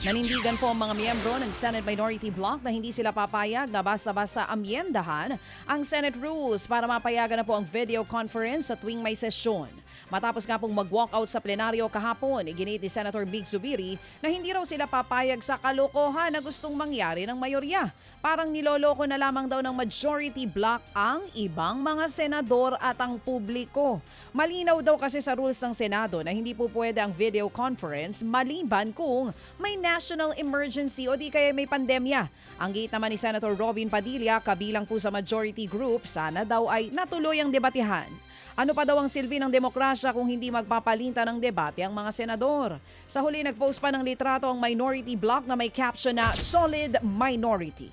Nanindigan po ang mga miyembro ng Senate Minority Bloc na hindi sila papayag na basta-basta amyendahan ang Senate rules para mapayagan na po ang video conference sa tuwing may sesyon. Matapos nga pong mag-walkout sa plenaryo kahapon, iginit ni Senator Big Zubiri na hindi raw sila papayag sa kalokohan na gustong mangyari ng mayorya. Parang niloloko na lamang daw ng majority bloc ang ibang mga senador at ang publiko. Malinaw daw kasi sa rules ng Senado na hindi po pwede ang video conference maliban kung may national emergency o di kaya may pandemya. Ang gate naman ni Senator Robin Padilla, kabilang po sa majority group, sana daw ay natuloy ang debatihan. Ano pa daw ang silbi ng demokrasya kung hindi magpapalinta ng debate ang mga senador? Sa huli, nagpost pa ng litrato ang minority bloc na may caption na Solid Minority.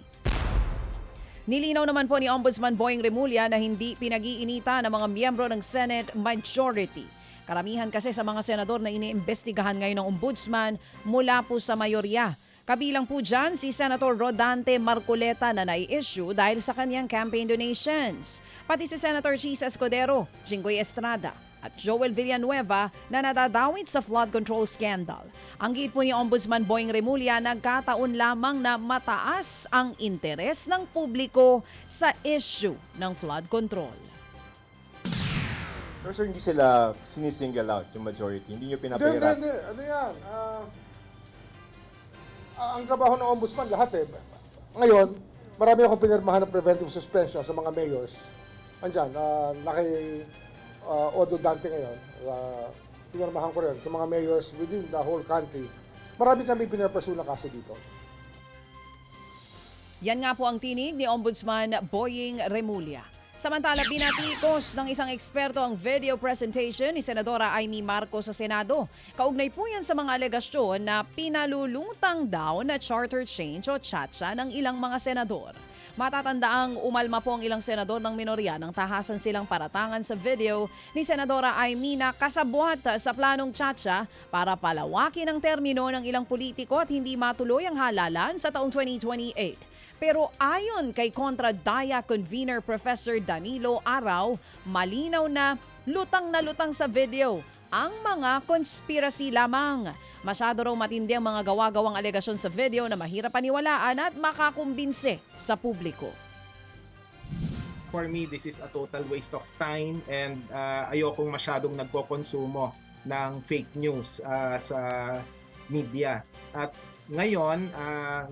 Nilinaw naman po ni Ombudsman Boying Remulla na hindi pinag-iinita ng mga miyembro ng Senate Majority. Karamihan kasi sa mga senador na iniimbestigahan ngayon ng Ombudsman mula po sa mayorya. Kabilang po dyan si Senator Rodante Marcoleta na nai-issue dahil sa kanyang campaign donations. Pati si Senator Chis Escudero, Jinggoy Estrada at Joel Villanueva na nadadawit sa flood control scandal. Ang gate po ni Ombudsman Boying Remulla, nagkataon lamang na mataas ang interes ng publiko sa issue ng flood control. Pero sir, hindi sila sinisingle out yung majority. Hindi nyo pinapahirap. Hindi. Ano yan? Ang trabaho ng ombudsman, lahat eh. Ngayon, marami akong pinirmahan ng preventive suspension sa mga mayors. Andyan, Odo Dante ngayon. Pinirmahan ko rin sa mga mayors within the whole country. Marami kami pinirpaso na kaso dito. Yan nga po ang tinig ni Ombudsman Boying Remulla. Samantala, binatikos ng isang eksperto ang video presentation ni Senadora Amy Marcos sa Senado. Kaugnay po yan sa mga alegasyon na pinalulutang daw na charter change o tsa-tsa ng ilang mga senador. Matatandaang umalma po ang ilang senador ng minorya nang tahasan silang paratangan sa video ni Senadora Amy na kasabwat sa planong tsa-tsa para palawakin ang termino ng ilang politiko at hindi matuloy ang halalan sa taong 2028. Pero ayon kay Kontra Daya Convener Professor Danilo Araw, malinaw na lutang sa video ang mga conspiracy lamang. Masyado raw matindi ang mga gawa-gawang alegasyon sa video na mahirap paniwalaan at makakumbinse sa publiko. For me, this is a total waste of time and ayokong masyadong nagkokonsumo ng fake news sa media. At ngayon,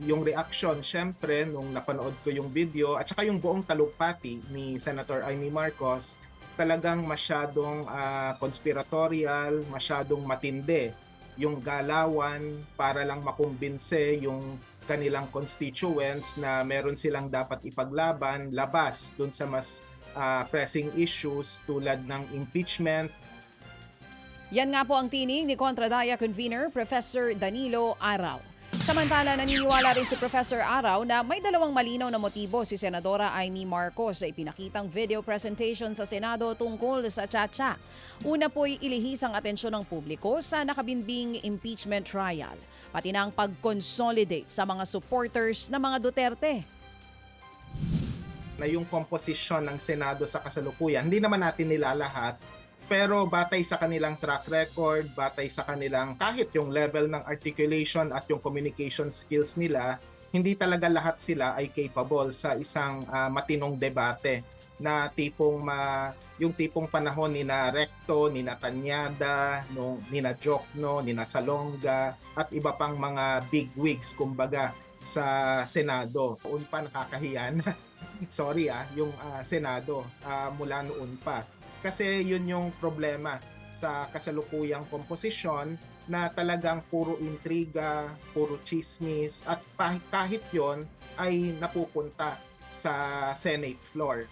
yung reaction, syempre, nung napanood ko yung video at saka yung buong talumpati ni Senator Amy Marcos, talagang masyadong conspiratorial, masyadong matindi yung galawan para lang makumbinse yung kanilang constituents na meron silang dapat ipaglaban, labas dun sa mas pressing issues tulad ng impeachment. Yan nga po ang tinig ni Kontra Daya Convener Professor Danilo Araw. Samantala, naniniwala rin si Professor Araw na may dalawang malinaw na motibo si Senadora Amy Marcos sa ipinakitang video presentation sa Senado tungkol sa tsa-tsa. Una po'y ilihis ang atensyon ng publiko sa nakabinbing impeachment trial, pati na ang pag-consolidate sa mga supporters ng mga Duterte. Na yung komposisyon ng Senado sa kasalukuyan, hindi naman natin nilalahat. Pero batay sa kanilang track record, batay sa kanilang kahit yung level ng articulation at yung communication skills nila, hindi talaga lahat sila ay capable sa isang matinong debate na yung tipong panahon ni na Recto, ni na Tanyada, ni na Jokno, ni na Salonga at iba pang mga bigwigs kumbaga sa Senado. Noon pa nakakahiyan. Sorry yung Senado mula noon pa. Kasi yun yung problema sa kasalukuyang komposisyon na talagang puro intriga, puro chismis at kahit yon ay napupunta sa Senate floor.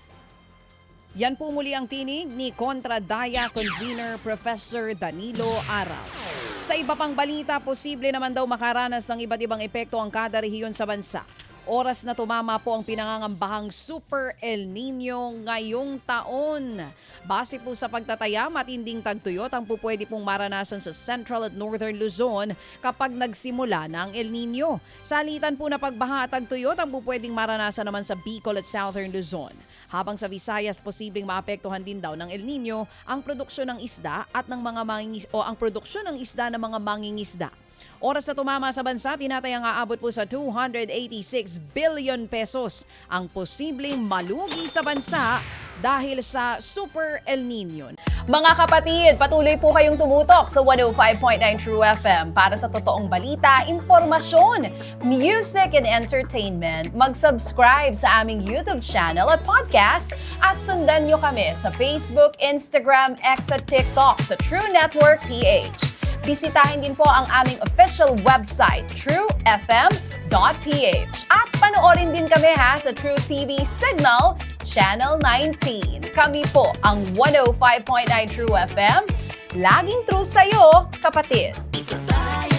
Yan po muli ang tinig ni Kontra Daya Convener Professor Danilo Araw. Sa iba pang balita, posible naman daw makaranas ng iba't ibang epekto ang kada rehiyon sa bansa. Oras na tumama po ang pinangangambahang Super El Nino ngayong taon. Base po sa pagtataya, matinding tagtuyot ang pupwede pong maranasan sa Central at Northern Luzon kapag nagsimula na ang El Nino. Salitan po na pagbaha at tagtuyot ang pupwedeng maranasan naman sa Bicol at Southern Luzon. Habang sa Visayas, posibleng maapektuhan din daw ng El Nino ang produksyon ng isda at ng mga mangingisda. Oras na tumama sa bansa, tinatayang aabot po sa 286 billion pesos ang posibleng malugi sa bansa dahil sa Super El Nino. Mga kapatid, patuloy po kayong tumutok sa 105.9 True FM para sa totoong balita, impormasyon, music and entertainment. Mag-subscribe sa aming YouTube channel at podcast at sundan nyo kami sa Facebook, Instagram, X at TikTok sa True Network PH. Bisitahin din po ang aming official website, truefm.ph. At panoorin din kami sa True TV Signal, Channel 19. Kami po ang 105.9 True FM. Laging true sa'yo, kapatid. Dito tayo